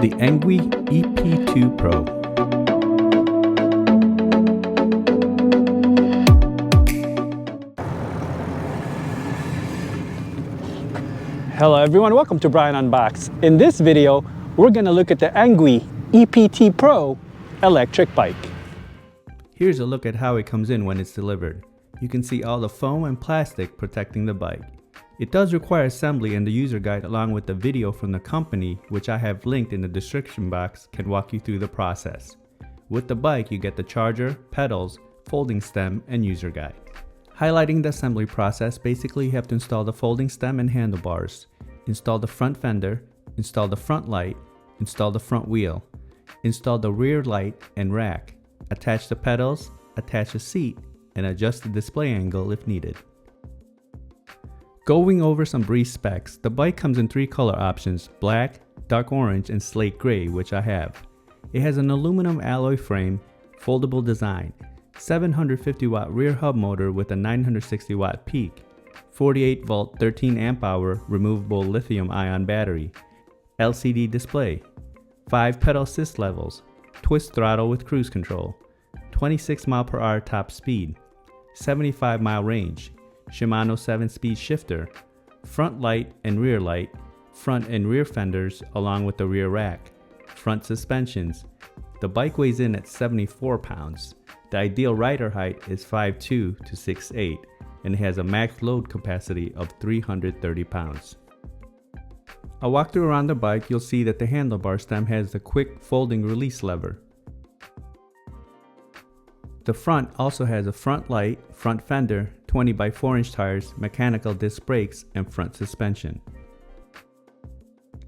the Engwe EP-2 Pro. Hello everyone, welcome to Brian Unboxed. In this video, we're going to look at the Engwe EP-2 Pro electric bike. Here's a look at how it comes in when it's delivered. You can see all the foam and plastic protecting the bike. It does require assembly, and the user guide along with the video from the company, which I have linked in the description box, can walk you through the process. With the bike, you get the charger, pedals, folding stem, and user guide. Highlighting the assembly process, basically you have to install the folding stem and handlebars, install the front fender, install the front light, install the front wheel, install the rear light and rack, attach the pedals, attach a seat, and adjust the display angle if needed. Going over some brief specs, the bike comes in 3 color options: black, dark orange, and slate gray, which I have. It has an aluminum alloy frame, foldable design, 750 watt rear hub motor with a 960 watt peak, 48 volt 13 amp hour removable lithium ion battery, LCD display, 5 pedal assist levels, twist throttle with cruise control, 26 mph top speed, 75 mile range, Shimano 7-speed shifter, front light and rear light, front and rear fenders along with the rear rack, front suspensions. The bike weighs in at 74 pounds. The ideal rider height is 5'2" to 6'8", and it has a max load capacity of 330 pounds. A walkthrough around the bike, you'll see that the handlebar stem has the quick folding release lever. The front also has a front light, front fender, 20 by 4 inch tires, mechanical disc brakes, and front suspension.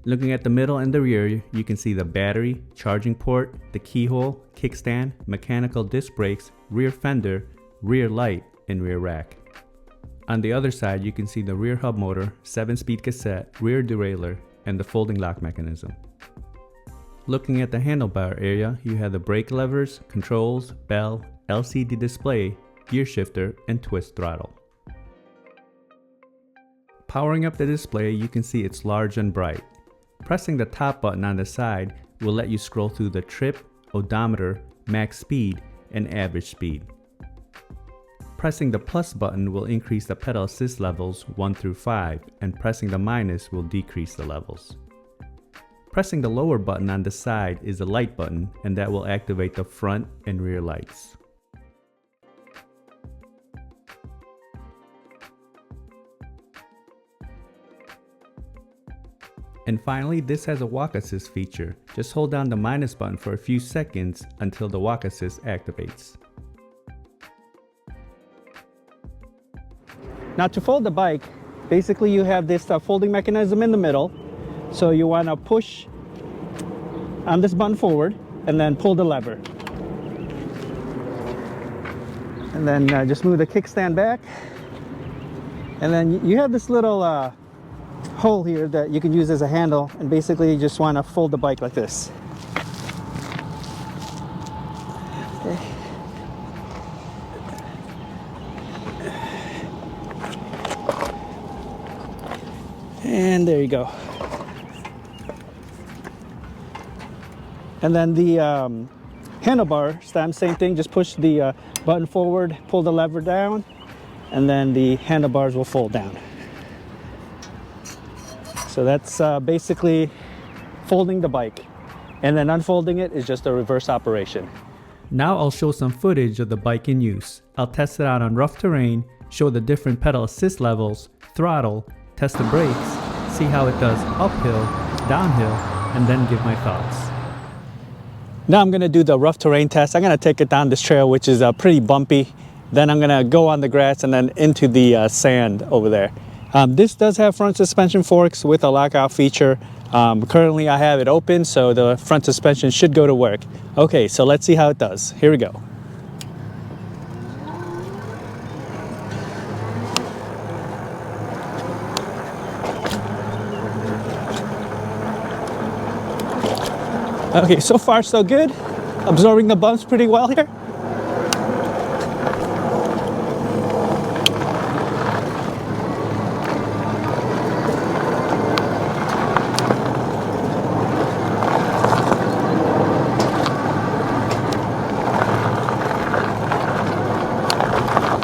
Looking at the middle and the rear, you can see the battery, charging port, the keyhole, kickstand, mechanical disc brakes, rear fender, rear light, and rear rack. On the other side, you can see the rear hub motor, 7-speed cassette, rear derailleur, and the folding lock mechanism. Looking at the handlebar area, you have the brake levers, controls, bell, LCD display, gear shifter, and twist throttle. Powering up the display, you can see it's large and bright. Pressing the top button on the side will let you scroll through the trip, odometer, max speed, and average speed. Pressing the plus button will increase the pedal assist levels 1 through 5, and pressing the minus will decrease the levels. Pressing the lower button on the side is the light button, and that will activate the front and rear lights. And finally, this has a walk assist feature. Just hold down the minus button for a few seconds until the walk assist activates. Now to fold the bike, basically you have this folding mechanism in the middle. So you want to push on this button forward and then pull the lever. And then just move the kickstand back. And then you have this little hole here that you can use as a handle, and basically you just want to fold the bike like this. Okay. And there you go. And then the handlebar stem, same thing, just push the button forward, pull the lever down, and then the handlebars will fold down. So that's basically folding the bike, and then unfolding it is just a reverse operation. Now I'll show some footage of the bike in use. I'll test it out on rough terrain, show the different pedal assist levels, throttle, test the brakes, see how it does uphill, downhill, and then give my thoughts. Now I'm going to do the rough terrain test. I'm going to take it down this trail, which is pretty bumpy. Then I'm going to go on the grass and then into the sand over there. This does have front suspension forks with a lockout feature. Currently I have it open, so the front suspension should go to work. Okay, so let's see how it does. Here we go. Okay, so far so good. Absorbing the bumps pretty well here.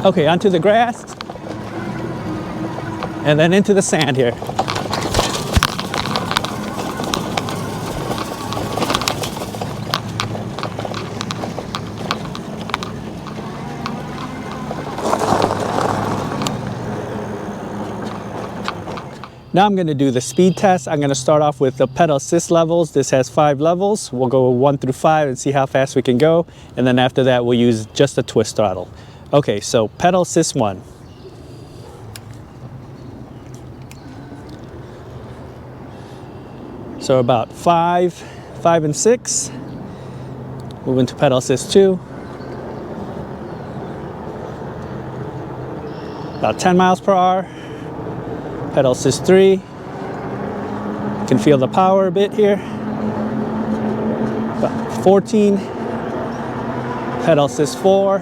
Okay, onto the grass. And then into the sand here. Now I'm going to do the speed test. I'm going to start off with the pedal assist levels. This has 5 levels. We'll go 1 through 5 and see how fast we can go. And then after that, we'll use just the twist throttle. Okay, so pedal assist 1. So about 5 and 6. Move into pedal assist 2. About 10 miles per hour. Pedal assist 3. You can feel the power a bit here. About 14. Pedal assist 4.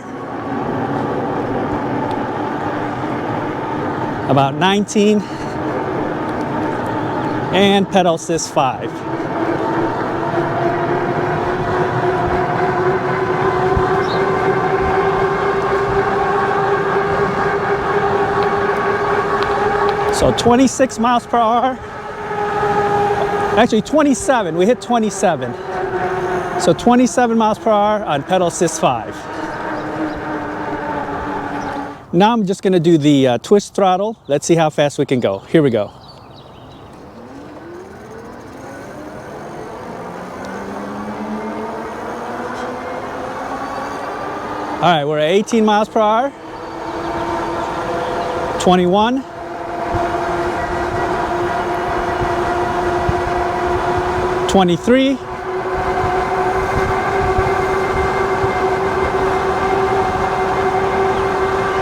About 19. And pedal assist 5. So 26 miles per hour. Actually 27, we hit 27. So 27 miles per hour on pedal assist 5. Now I'm just gonna do the twist throttle. Let's see how fast we can go. Here we go. All right, we're at 18 miles per hour. 21. 23.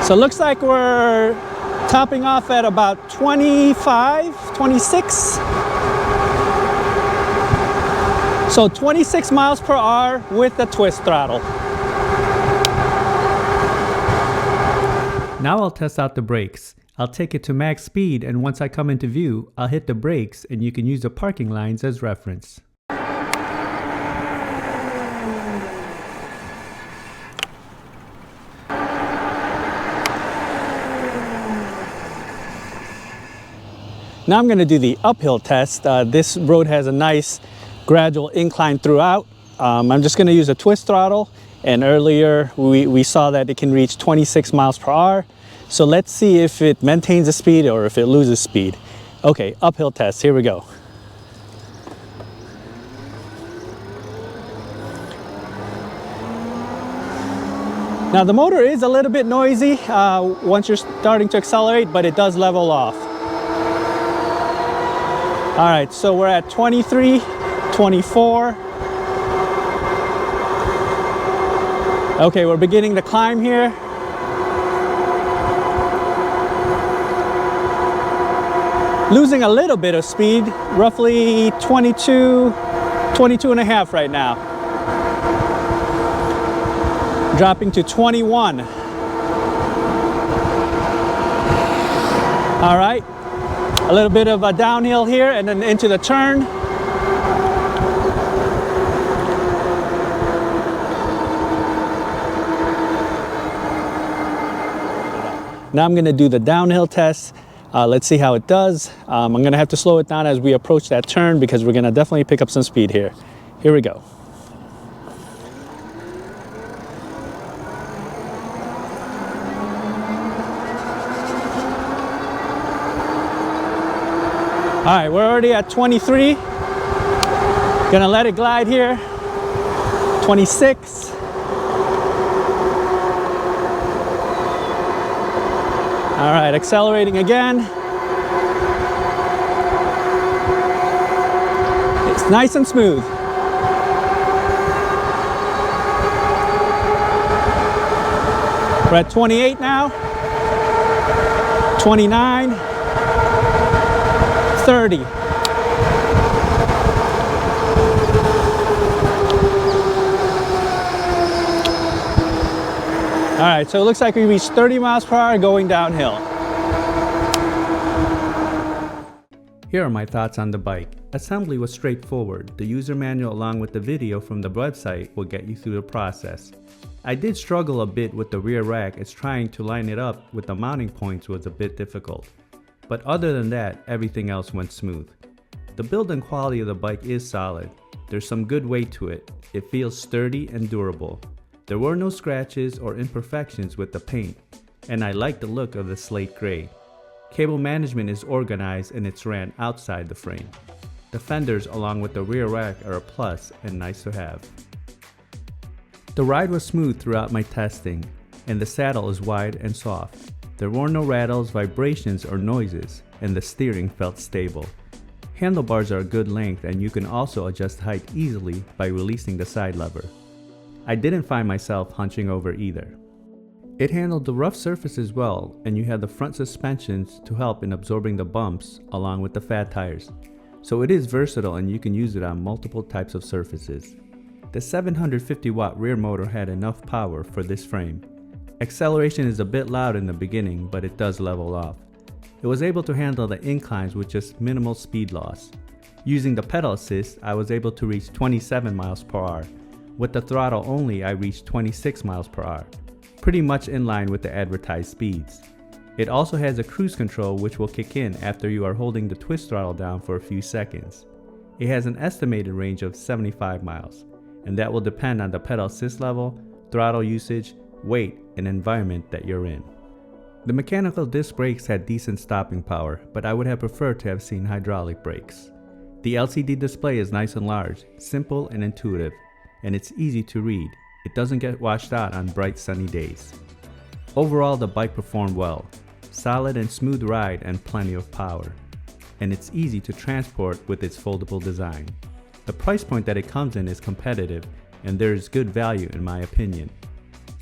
So it looks like we're topping off at about 25, 26. So 26 miles per hour with the twist throttle. Now I'll test out the brakes. I'll take it to max speed, and once I come into view, I'll hit the brakes and you can use the parking lines as reference. Now I'm going to do the uphill test. This road has a nice gradual incline throughout. I'm just going to use a twist throttle, and earlier we saw that it can reach 26 miles per hour. So let's see if it maintains the speed or if it loses speed. Okay, uphill test, here we go. Now the motor is a little bit noisy once you're starting to accelerate, but it does level off. All right, so we're at 23, 24. Okay, we're beginning to climb here. Losing a little bit of speed, roughly 22 and a half right now. Dropping to 21. All right, a little bit of a downhill here and then into the turn. Now I'm gonna do the downhill test. Let's see how it does. I'm gonna have to slow it down as we approach that turn because we're gonna definitely pick up some speed here. Here we go. All right, we're already at 23. Gonna let it glide here. 26. All right, accelerating again. It's nice and smooth. We're at 28 now. 29. 30. All right, so it looks like we reached 30 miles per hour going downhill. Here are my thoughts on the bike. Assembly was straightforward. The user manual along with the video from the website will get you through the process. I did struggle a bit with the rear rack as trying to line it up with the mounting points was a bit difficult. But other than that, everything else went smooth. The build and quality of the bike is solid. There's some good weight to it. It feels sturdy and durable. There were no scratches or imperfections with the paint, and I like the look of the slate gray. Cable management is organized and it's ran outside the frame. The fenders along with the rear rack are a plus and nice to have. The ride was smooth throughout my testing, and the saddle is wide and soft. There were no rattles, vibrations, or noises, and the steering felt stable. Handlebars are a good length and you can also adjust height easily by releasing the side lever. I didn't find myself hunching over either. It handled the rough surfaces well, and you have the front suspensions to help in absorbing the bumps along with the fat tires. So it is versatile and you can use it on multiple types of surfaces. The 750 watt rear motor had enough power for this frame. Acceleration is a bit loud in the beginning, but it does level off. It was able to handle the inclines with just minimal speed loss. Using the pedal assist, I was able to reach 27 miles per hour. With the throttle only, I reached 26 miles per hour, pretty much in line with the advertised speeds. It also has a cruise control which will kick in after you are holding the twist throttle down for a few seconds. It has an estimated range of 75 miles, and that will depend on the pedal assist level, throttle usage, weight, and environment that you're in. The mechanical disc brakes had decent stopping power, but I would have preferred to have seen hydraulic brakes. The LCD display is nice and large, simple and intuitive, and it's easy to read. It doesn't get washed out on bright sunny days. Overall, the bike performed well. Solid and smooth ride and plenty of power. And it's easy to transport with its foldable design. The price point that it comes in is competitive, and there is good value in my opinion.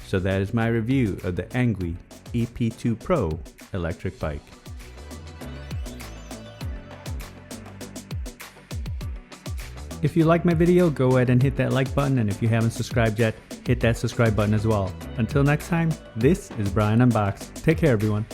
So that is my review of the Engwe EP-2 Pro electric bike. If you like my video, go ahead and hit that like button, and if you haven't subscribed yet, hit that subscribe button as well. Until next time, this is Brian Unboxed. Take care everyone.